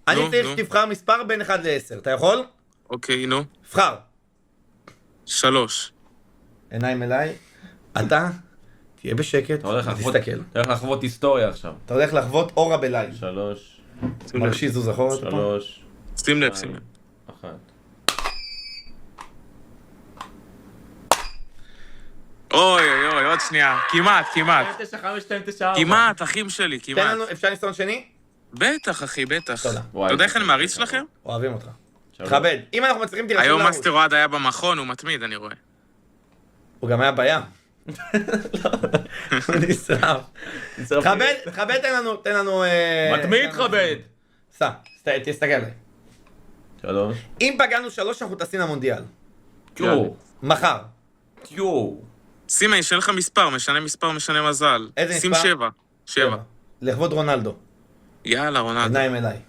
אני צריך שתבחר מספר בין 1 ל-10, אתה יכול? אוקיי, נו. בחר. 3. עיניים אליי. אתה תהיה בשקט ותסתכל. אתה הולך לחוות היסטוריה עכשיו. אתה הולך לחוות אורה בלילה. 3. מרשי זוז אחורה. 3. שים לב, שים לב. 1. אוי, עוד שנייה. כמעט. 9, 5, 2, 9, 4. כמעט, אחים שלי, תן כמעט. לנו, אפשר ניסיון שני? בטח, אחי, בטח. תודה. אתה יודע איך אני מעריץ שלכם? אוהבים אותך. תכבד. אם אנחנו מצליחים תירשם היום לערוץ. מאסטר אוהד היה במכון, הוא מתמיד, אני רואה. הוא גם היה בים. הוא נשרף. תכבד, תן לנו... מתמיד תכבד. סע, תסתכל עליי. 3. אם פגענו 3, אנחנו טסים למונדיאל. יו. מחר. יו. שים, יש לך מספר, משנה מספר, משנה מזל. איזה שים מספר? 7. 7. לכבוד רונלדו. יאללה, רונלדו. עיניים אליי.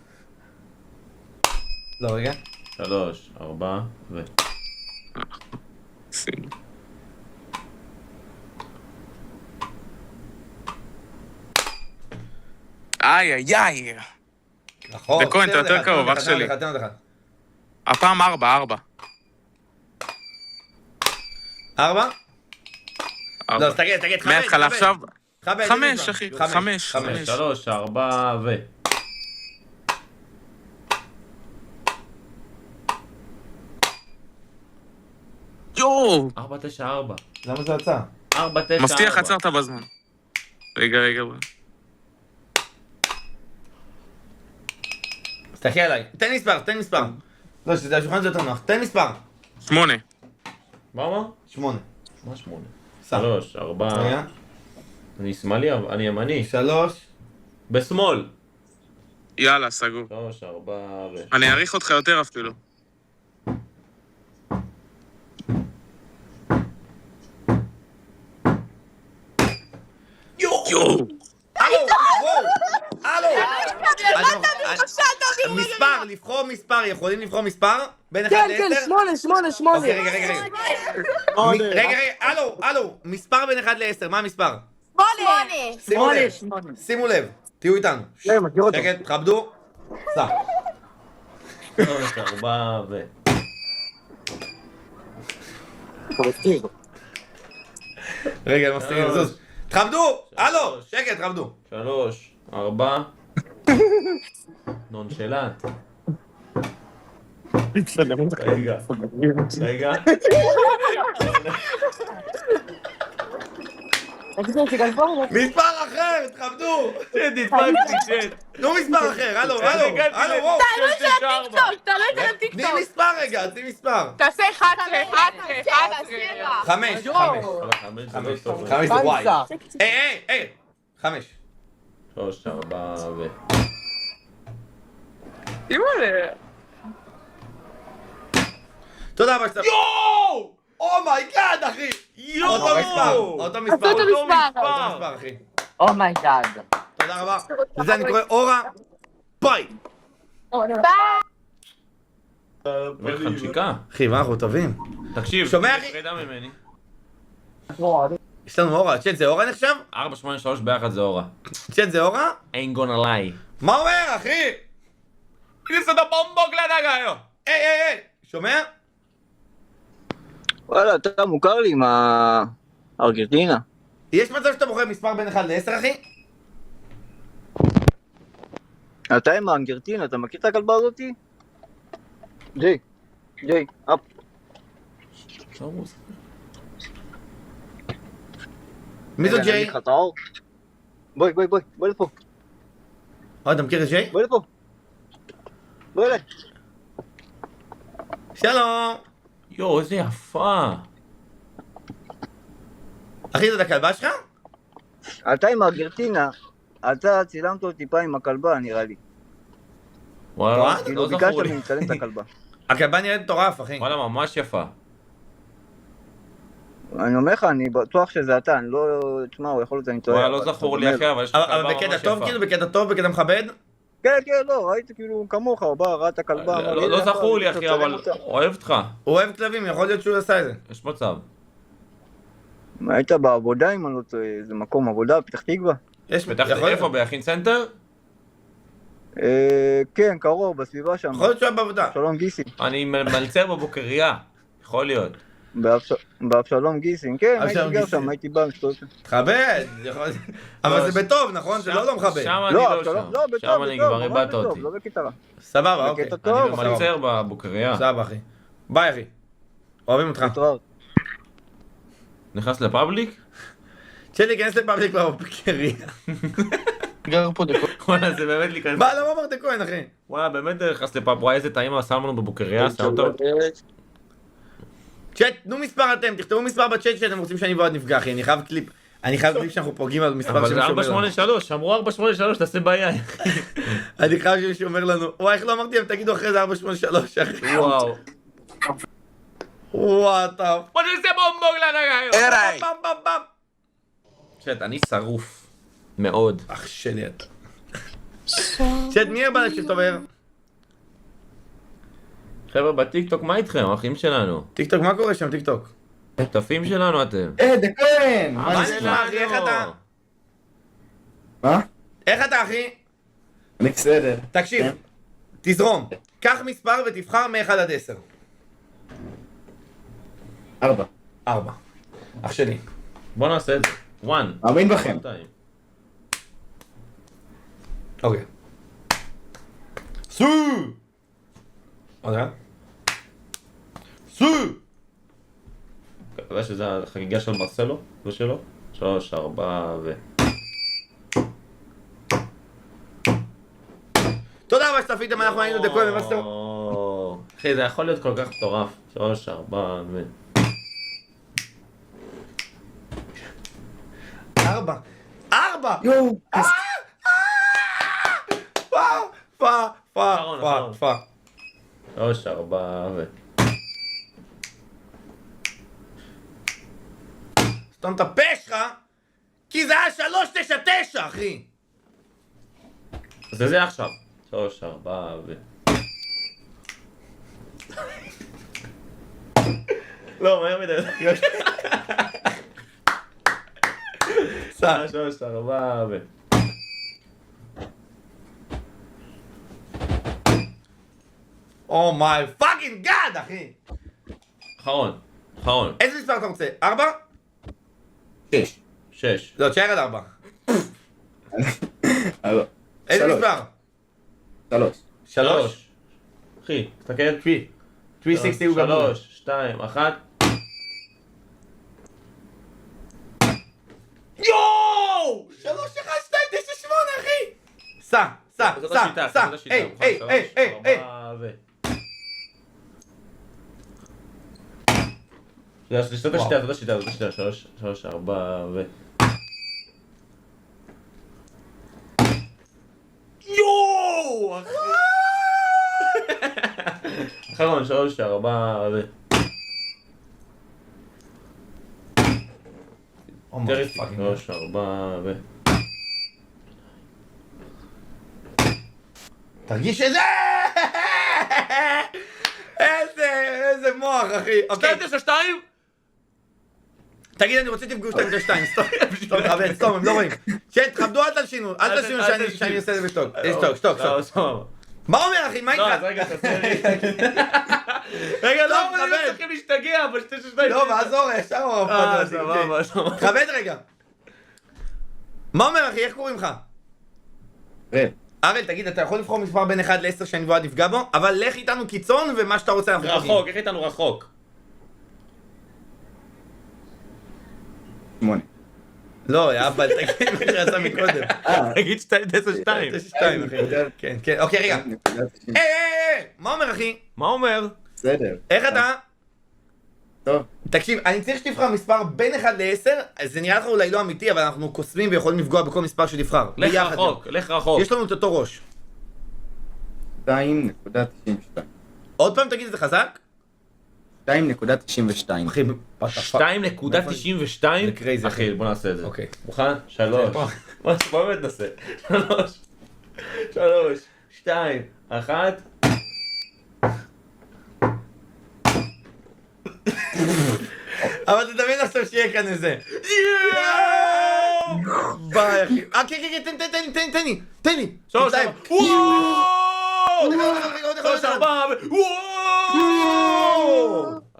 לא, רגע. 3, 4 ו... שים. איי. נכון. זה כהן, אתה יותר קרוב, אח שלי. תן עוד אחד. הפעם 4. 4? לא, תגיד, תכבד. מההתחלה עכשיו. תכבד. 5, אחי. 5. 3, 4 ו... יואו! 4, 9, 4. למה זה יצא? 4, 9, 4. מבטיח עצרת בזמן. רגע. תסתכל עליי. תן מספר. לא, שזה השולחן זה יותר נוח. תן מספר. 8. מה? 8. מה 8? סע. 3, 4... רגע. אני שמאלי, אני ימני. 3. בשמאל. יאללה, סגור. 3, 4 ו... אני אעריך אותך יותר אפילו. יואו! הלו! מספר, לבחור מספר, יכולים לבחור מספר? בין 1 ל-10? כן, 8. אוקיי, רגע, הלו, מספר בין 1 ל-10, מה המספר? 8. שימו לב, תהיו איתנו. שקט, תכבדו. סע. 3, 4 ו... רגע, מסתירים, זוז. תכבדו! הלו! שקט, תכבדו. 3, 4... נונשלנט. רגע. מספר אחר, תכבדו! נדפקתי. תנו מספר אחר, הלו, וואו. תני מספר רגע, תני מספר. תעשה 11. 5. 5 זה וואי. היי. 5. 3, 4 ו... תודה רבה שאתה... יואו! אומייגאד, אחי! אותו מספר, אחי. אומייגאד. תודה רבה. לזה אני קורא אורה. ביי! מלך הנשיקה. אחי, מה אנחנו טובים? תקשיב, שומע, אחי? פרידה ממני. יש לנו אורה, צ'אט זה אורה נחשב? 4, 8, 3 ביחד זה אורה. צ'אט זה אורה? ain't gonna lie. מה אומר, אחי? זה בומבוק לדגה, היי, שומע? וואלה, אתה מוכר לי עם הארגנטינה. יש מצב שאתה בוחר מספר בין 1 ל-10, אחי? אתה עם הארגנטינה, אתה מכיר את הכלבה הזאתי? ג'יי, אפ. מי זו ג'יי? בואי לפה. אתה מכיר את ג'יי? בואי לפה. בואי אליי. שלום! יואו, איזה יפה. אחי, זאת הכלבה שלך? אתה עם הארגנטינה, אתה צילמת אותי פעם עם הכלבה, נראה לי. וואלה, כאילו לא ביקשת זכור לי. ממני לצלם את הכלבה. הכלבה נראית מטורף, אחי. וואלה, ממש יפה. אני אומר לך, אני בטוח שזה אתה, אני לא... תשמע, הוא יכול להיות אני טועה. וואלה, לא זכור לי אחי, אבל יש לך כלבה אבל ממש בקטע יפה. טוב, כאילו, בקטע טוב, בקטע מכבד? כן, לא, ראיתי כאילו כמוך, הוא בא, ראה את הכלבה. אמר לי, לא "הנה, זכור לי אתה אחי, תצלם אבל אותה." אוהב אותך. הוא אוהב כלבים, יכול להיות שהוא עשה את זה. יש מצב. היית בעבודה אם אני לא טועה, איזה מקום עבודה, פתח תקווה. יש, פתחת יכול להיות. איפה? ביכין סנטר? כן, קרוב, בסביבה שם. יכול להיות שהוא היה בעבודה. אבשלום גיסין. אני מלצר בבוקריה. יכול להיות. באבשלום גיסין, כן, אבשלום הייתי גר גיסין. שם, הייתי בא משתות. תכבד. אבל זה בטוב, נכון? זה לא מכבד. שם אני לא, לא אבשלום, שם. לא, שם בטוב, אני בטוב, כבר ממש איבדת בטוב, אותי. לא בקטע רע. סבבה, אוקיי. בקטע אני טוב, סבבה. מלצר בבוקריה. סבבה, אחי. ביי, אחי. אוהבים אותך. להתראות. נכנס לפאבליק? צ'לי, כנס לפאבליק בבוקריה. גר פה דקות. וואלה, זה באמת להיכנס. מה, למה אמרת כהן, אחי? וואלה, באמת נכנס לפאב. וואי, איזה טעים עשה לנו בבוקריה, שם אותו. צ'אט, תנו מספר אתם, תכתבו מספר בצ'אט שאתם רוצים שאני ועוד נפגע, אחי. אני חייב קליפ שאנחנו פוגעים על מספר אבל זה שמישהו אומר לנו. 483, אמרו 483, תעשה בעיה. אני חייב שמישהו אומר לנו, וואי, איך לא אמרתי להם, תגידו אחרי זה 483, אחי. וואו. וואטה. בוא נעשה בומבוג לנגע. אראי. במ במ במ. צ'אט, אני שרוף. מאוד. אח שלי אתה. צ'אט, מי הרבה להקשיב טוב הערב? חבר'ה, בטיקטוק, מה איתכם, האחים שלנו? טיקטוק, מה קורה שם, טיקטוק? שותפים שלנו אתם. דקוין! מה נשמע, אחי? איך אתה? מה? איך אתה, אחי? אני בסדר. תקשיב, כן. תזרום. קח מספר ותבחר מ-1 עד 10. 4. 4. אח שלי. בוא נעשה את זה. 1. מאמין בכם. אוקיי. סו! עוד אחד. סו! אתה יודע שזה החגיגה של מרסלו? לא שלו? 3, 4 ו... תודה רבה שצפיתם, אנחנו היינו דקוין ומאסטר. אחי, זה יכול להיות כל כך מטורף. 3, 4 ו... 4. 4! יואו! פה. 3, 4 ו... סתום את הפה שלך, כי זה היה 399, אחי. זה עכשיו. 3, 4 ו... לא, מהר מדי. 3, 4 ו... אומיי פאקינג גאד, אחי. אחרון. איזה מספר אתה רוצה? 4? 6. 6. לא, תשאר עד 4. איזה 3. מספר? 3. 3? אחי, תסתכל. 360 הוא גמור. 3, 2, 1. יואו! 31298, אחי! סע, זאת השיטה, זאת השיטה. היי, 4 ו... זאת השיטה. 3, 4 ו... יואו! אחרון, 3, 4 ו... אומיי 3, 4 ו... תרגיש את זה! איזה מוח, אחי. 292? תגיד, אני רוצה תפגעו 292, סתום, סתום, הם לא רואים. שט, תכבדו, אל תלשינו שאני עושה את זה בטוק. שתוק. מה אומר, אחי? מה לא, אז איתך? רגע, תעשה לי. רגע, לא, לא, אבל הם תכבד. צריכים להשתגע, אבל 292. לא, ועזור, ישר הוא סבבה. תכבד רגע. מה אומר, אחי? איך קוראים לך? אראל, תגיד, אתה יכול לבחור מספר בין 1 ל-10 שאני ועד נפגע בו, אבל לך איתנו קיצון ומה שאתה רוצה אנחנו פוגעים. רחוק, איך איתנו רחוק? 8. לא, יא אבל תגיד מה שעשה מקודם. תגיד 292. 2, אחי. כן, אוקיי, רגע. מה אומר, אחי? מה אומר? בסדר. איך אתה? טוב. תקשיב, אני צריך שתבחר מספר בין 1 ל-10, זה נראה לך אולי לא אמיתי, אבל אנחנו קוסמים ויכולים לפגוע בכל מספר שתבחר. לך רחוק. יש לנו את אותו ראש. 2.92. עוד פעם תגיד את זה חזק? 2.92. אחי, 2.92? זה crazy, אחי, בוא נעשה את זה. אוקיי. מוכן? 3. בוא באמת נעשה. 3, 2, 1. אבל תדמיין עכשיו שיהיה כאן איזה. ביי אחי. כן, תן לי. 3, 4, וואו! 3, 4, וואו!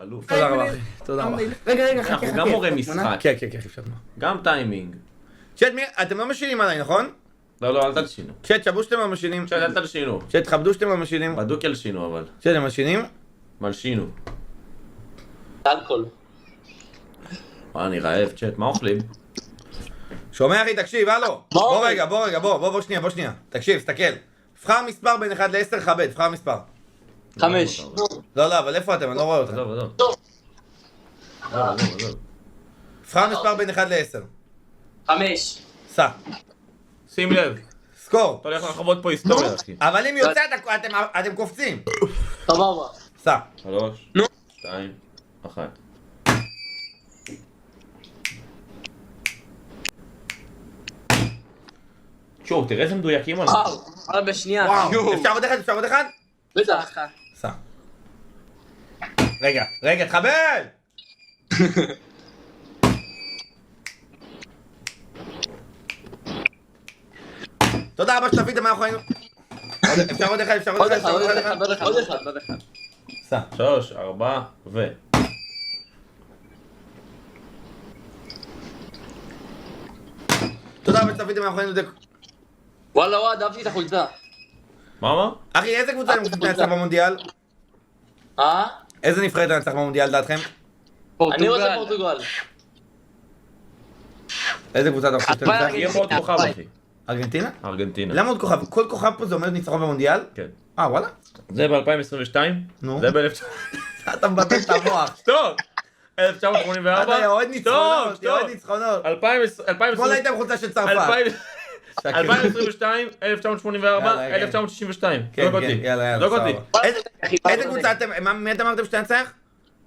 אלוף. תודה רבה אחי, תודה רבה. רגע, אנחנו חכה. גם מורה משחק, כן, אפשר. גם טיימינג. צ'אט, אתם לא משילים עליי, נכון? לא, אל תלשינו. צ'אט, שבו שאתם לא משילים. צ'אט, אל תלשינו. צ'אט, תכבדו שאתם לא משילים. בדוק ילשינו אבל. צ'אט, הם משילים? מלשינו. אלכוהול. אני רעב, צ'אט, מה אוכלים? שומע אחי, תקשיב, הלו. בוא רגע, בוא שנייה. תקשיב, סתכל. בחר מספר בין 1 ל-10, כבד, בחר מספר. 5. לא, אבל איפה אתם? אני לא רואה אותם. עזוב. בחר מספר בין 1 ל-10. 5. סע. שים לב, סקור. אתה הולך לחוות פה היסטוריה, אחי. אבל אם יוצא, אתם קופצים. סבבה. סע. 3, 2, 1. שוב, תראה איזה מדויקים אנחנו. וואו, בשנייה. וואו. אפשר עוד אחד? בטח. סע. רגע, תחבל! תודה רבה שתפיתם מה אנחנו היינו. אפשר עוד אחד. עוד אחד. סע. 3, 4, תודה רבה שתפיתם מה אנחנו היינו. וואלה, וואד, אהבתי את החולצה. מה? אחי, איזה קבוצה תנצח במונדיאל? איזה נבחרת תנצח במונדיאל דעתכם? אני רוצה פורטוגל. איזה קבוצה אתה חושב שתנצח? יהיה פה עוד כוכב, אחי. ארגנטינה? ארגנטינה. למה עוד כוכב? כל כוכב פה זה אומר ניצחון במונדיאל? כן. וואלה? זה ב-2022? נו. זה ב-1900... אתה מבטל את המוח. שתוק! 1984? אתה יורד ניצחונות. 2022, אתמול היית בחולצה של צרפת. 2022, 1984, יאללה, 1962. כן, דוק אותי. יאללה, דוק אותי. איזה קבוצה אתם, מי אתם אמרתם שתנצח?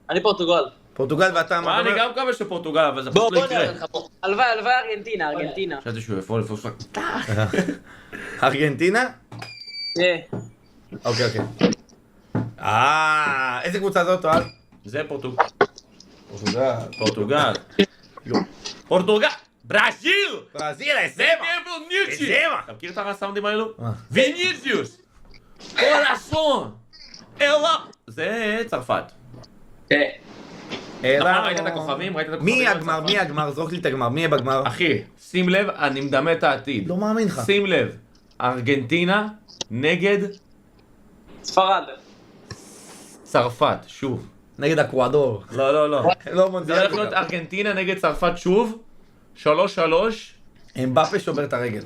אני פורטוגל. פורטוגל ואתה אמרת? אני גם מקווה שפורטוגל, אבל זה בוא פשוט לא נראה יקרה. לך פה. הלוואי ארגנטינה. חשבתי שהוא יפול לפוס פק. ארגנטינה? כן. אוקיי. איזה קבוצה זאת, אוהד? זה פורטוגל. פורטוגל. פורטוגל! ברזיל! ברזיל, זה ניצ'י! אתה מכיר את הסאונדים האלו? ויניציוס! קורסון! אלא! זה צרפת. כן. נכון, ראית את הכוכבים? מי הגמר? זרוק לי את הגמר, מי יהיה בגמר? אחי, שים לב, אני מדמה את העתיד. לא מאמין לך. שים לב, ארגנטינה נגד ספרד. צרפת, שוב. נגד אקוודור. לא. לא זה מונדיאל. הולך להיות ארגנטינה נגד צרפת שוב, 3-3, אמבפה שובר את הרגל.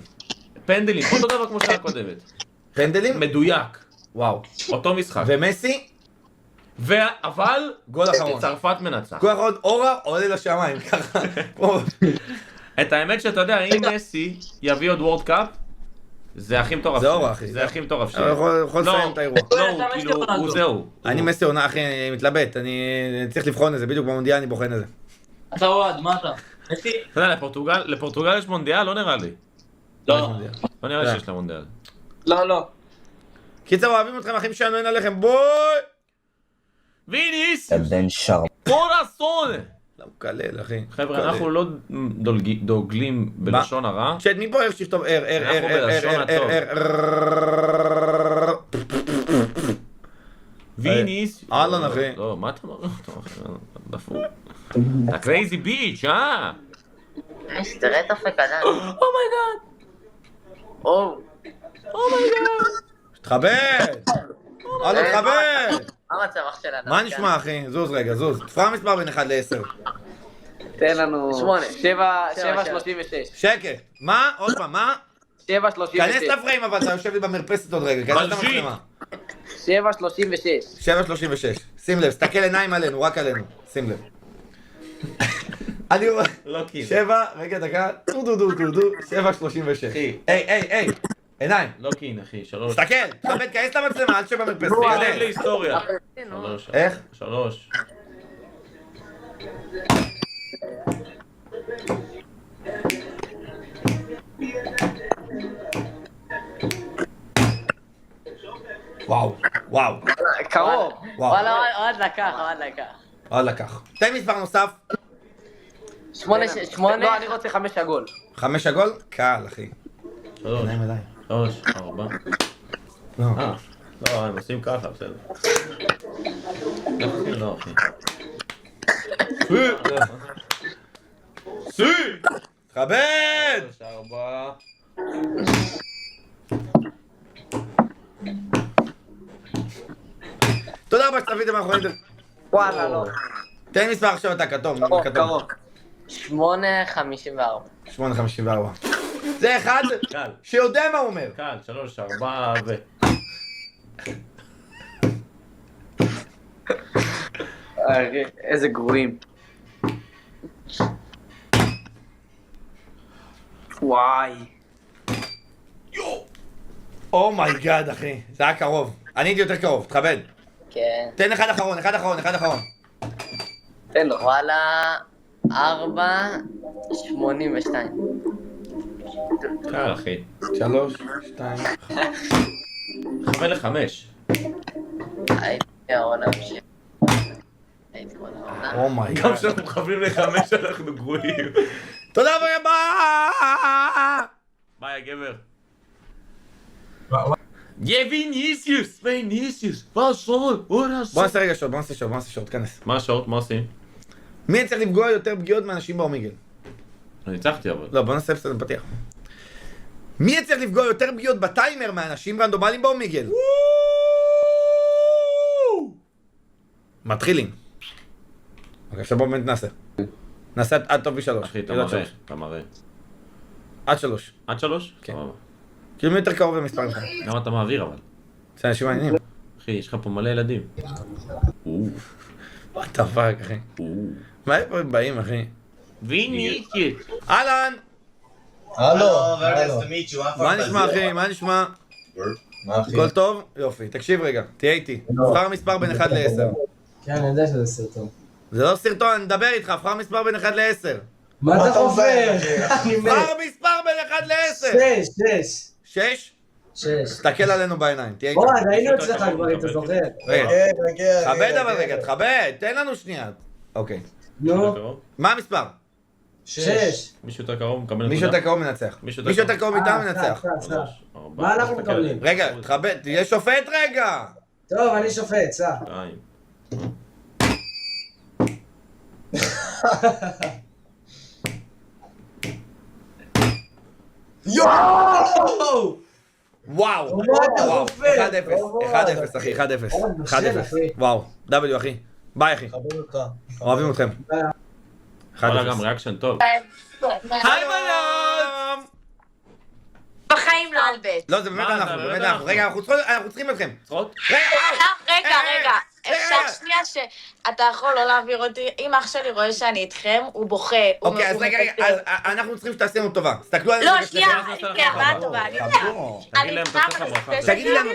פנדלים, אותו דבר כמו שעה קודמת. פנדלים? מדויק, וואו. אותו משחק. ומסי? אבל, גול אחרון. צרפת מנצח. גול אחרון, אורה עולה לשמיים, ככה. את האמת שאתה יודע, אם מסי יביא עוד וורד קאפ, זה הכי מטורף. זה אורה, אחי. זה הכי מטורף שלי. יכול לסיים את האירוע. לא, כאילו, הוא זהו. אני מסי עונה, אחי, אני מתלבט, אני צריך לבחון את זה, בדיוק במונדיאל אני בוחן את זה. אתה אוהד, מה אתה? מסי? אתה יודע, לפורטוגל יש מונדיאל? לא נראה לי. לא. לא נראה לי שיש לה מונדיאל. לא. קיצר, אוהבים אתכם, אחים שלנו, אין עליכם, בואי! ויניס! בן שר. קורסון! לא מקלל, אחי. חבר'ה, אנחנו לא דוגלים בלשון הרע. שד, מי פה איך שתכתוב אנחנו בלשון הטוב. ויניס! אהלן, אחי. לא, מה אתה מראה אותו, אחי? דפוק. אתה קרייזי ביץ', אה? תראה את דופק עדיין. אומייגאד! או, אומייגאד! תתחבד! הלו, תתחבד! מה המצב אח שלנו? מה נשמע, אחי? זוז רגע, זוז. תפרע מספר בין 1 ל-10. תן לנו... 7.36. שקט. מה? עוד פעם, מה? 7.36. כנס לפריים, אבל אתה יושב לי במרפסת עוד רגע. כנס למצלמה. 7.36. 7.36. שים לב, סתכל עיניים עלינו, רק עלינו. שים לב. אני אומר... לא קיל. 7, רגע דקה, טו 7.36. אחי. היי, עיניים. לא קין, אחי, 3. תסתכל, תכבד, כנס למצלמה, אל שבמרפסת. תן לי היסטוריה. איך? 3. וואו. קרוב. וואלה, עוד לקח. לקח. תן מספר נוסף. 8. לא, אני רוצה 5 עגול. 5 עגול? קל, אחי. 3, עיניים אליי. 3, 4. לא. לא, הם עושים ככה, בסדר. לא, אחי. סי! תכבד! 3, 4. תודה רבה שצפיתם האחרונים. וואלה, לא. תן מספר עכשיו אתה כתום. קרוב. 8:54. 8:54. זה אחד קל. שיודע מה הוא אומר. קל, 3, 4 ו... איזה גרועים. וואי. אומייגאד, אחי. זה היה קרוב. אני הייתי יותר קרוב, תכבד. כן. תן אחד אחרון. תן לו. וואלה, 4:82. קל, אחי. 3, 2, מכוון ל5. הייתי העונה בשביל. הייתי כל העונה. אומייגאד. גם כשאנחנו מכוונים ל5 אנחנו גרועים. תודה רבה! ביי, הגבר. ויניסיוס! מה השעות? בוא נעשה רגע שוט, כנס. מה השעות? מה עושים? מי צריך לפגוע יותר פגיעות מאנשים באומיגל? אני ניצחתי אבל. לא, בוא נעשה בסדר פתיח. מי צריך לפגוע יותר פגיעות בטיימר מאנשים רנדומליים באומיגל? מתחילים. אוקיי, עכשיו בוא באמת נעשה. נעשה עד טוב ב3. אחי, אתה מראה. עד 3. עד 3? כן. סבבה. כאילו מי יותר קרוב למספרים שלך. למה אתה מעביר אבל? זה אנשים מעניינים. אחי, יש לך פה מלא ילדים. what the fuck, אחי. מה איפה הם באים, אחי? ויניסיוס! אהלן! הלו, מה נשמע, אחי? מה נשמע? הכל טוב? יופי. תקשיב רגע, תהיה איתי. בחר מספר בין 1 ל-10. כן, אני יודע שזה סרטון. זה לא סרטון, אני מדבר איתך, בחר מספר בין 1 ל-10. מה אתה חופר? אני מת. בחר מספר בין 1 ל-10! 6. 6? 6. תסתכל עלינו בעיניים, תהיה איתי. בוא, היינו אצלך כבר, אתה זוכר? רגע, תכבד אבל רגע, תכבד, תן לנו שנייה. אוקיי. נו, מה המספר? 6. מישהו יותר קרוב מקבל נקודה? מישהו יותר קרוב מנצח. מישהו יותר קרוב מאיתנו מנצח. מה אנחנו מקבלים? רגע, תכבד, תהיה שופט רגע! טוב, אני שופט, סע. 2. יואו! וואו! מה אתה וואו, חופר? 1-0 אחי, 1-0 1-0 וואו, W אחי, ביי אחי, אוהבים אתכם. וואלה גם ריאקשן טוב. היי בלום! בחיים לא אלבט. לא, זה באמת אנחנו, באמת אנחנו. רגע, אנחנו צריכים אתכם. צריכות? רגע, אפשר שנייה שאתה יכול לא להעביר אותי, אם אח שלי רואה שאני איתכם, הוא בוכה. אוקיי, אז רגע, אז אנחנו צריכים שתעשי לנו טובה. תסתכלו עלינו. לא, שנייה, כן, מה טובה, אני איתך. תגיד להם, אתה צריך ברכה. תגידי לנו,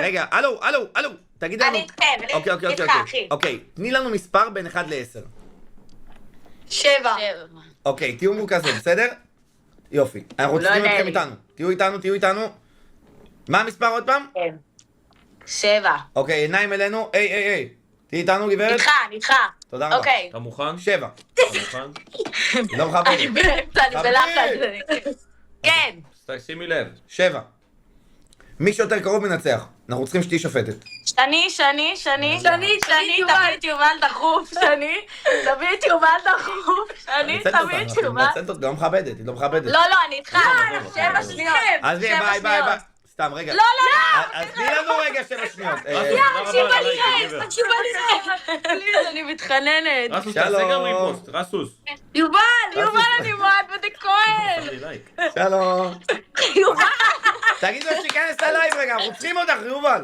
רגע, הלו, תגידי לנו. אני איתכם, אוקיי, תני לנו מספר בין 1 ל-10. 7. אוקיי, תהיו מורכזים, בסדר? יופי. אנחנו צריכים אתכם איתנו. תהיו איתנו. מה המספר עוד פעם? 7. אוקיי, עיניים אלינו. היי. תהיי איתנו, גברת? איתך. תודה רבה. אוקיי. אתה מוכן? 7. אתה מוכן? לא מכבד. אני באמצע, אני בלחץ. כן. שימי לב. 7. מי שיותר קרוב מנצח. אנחנו צריכים שתהיי שופטת. שני, תביא את יובל דחוף, תביא את יובל דחוף, תביא את יובל. לא מכבדת, היא לא מכבדת. לא, אני איתך, 7 שניות. אז ביי. סתם, רגע. לא. אז תני לנו רגע 7 שניות. תקשיבה לי, אני מתחננת. רסוס, תעשה גם ריפוסט, רסוס. יובל, אני מועד בדי כהן. שלום. יובל. תגיד לו שתיכנס ללייב רגע, אנחנו צריכים אותך, יובל.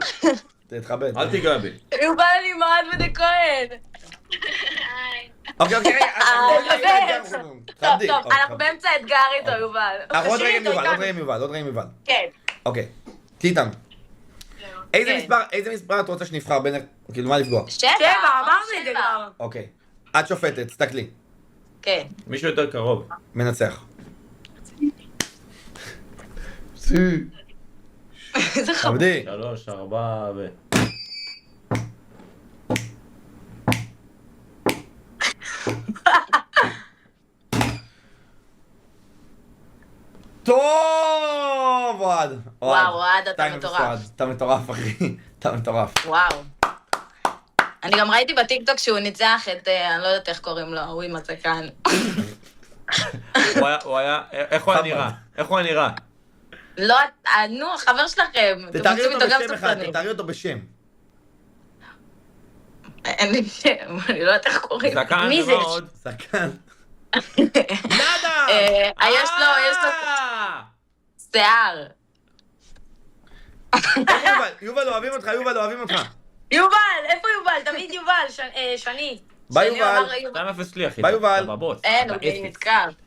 תתכבד. אל תיגע בי. יובל, אני מועד בדי כהן. אוקיי, רגע. טוב, אנחנו באמצע אתגר איתו, יובל. אנחנו עוד רגע עם יובל. כן. אוקיי, תהי איתנו. איזה מספר את רוצה שנבחר בין... כאילו, מה לפגוע? 7, אמרתי את זה כבר. אוקיי. את שופטת, תסתכלי. כן. מישהו יותר קרוב. מנצח. איזה חמור. עבדי. 3, 4 ו... טוב, אוהד. וואו, אוהד, אתה שתיים אפס, מטורף. אוהד. אתה מטורף, אחי. אתה מטורף. וואו. אני גם ראיתי בטיקטוק שהוא ניצח את, אני לא יודעת איך קוראים לו, הוא עם הזקן. הוא היה, איך הוא היה נראה? איך הוא היה נראה? לא, נו, חבר שלכם. אתם תתארי עושים אותו איתו גם בשם אחד, סרטונים. תתארי אותו בשם. אין לי שם, אני לא יודעת איך קוראים. זקן מי זה? מאוד. זקן. נאדה! יש לו שיער. יובל, אוהבים אותך, יובל, אוהבים אותך. יובל, איפה יובל? תמיד יובל, שני. ביי, שני יובל. אמר 2-0 לי, אחי. ביי, יובל. אתה בבוס. אין, הוא אתה אפס. נתקע.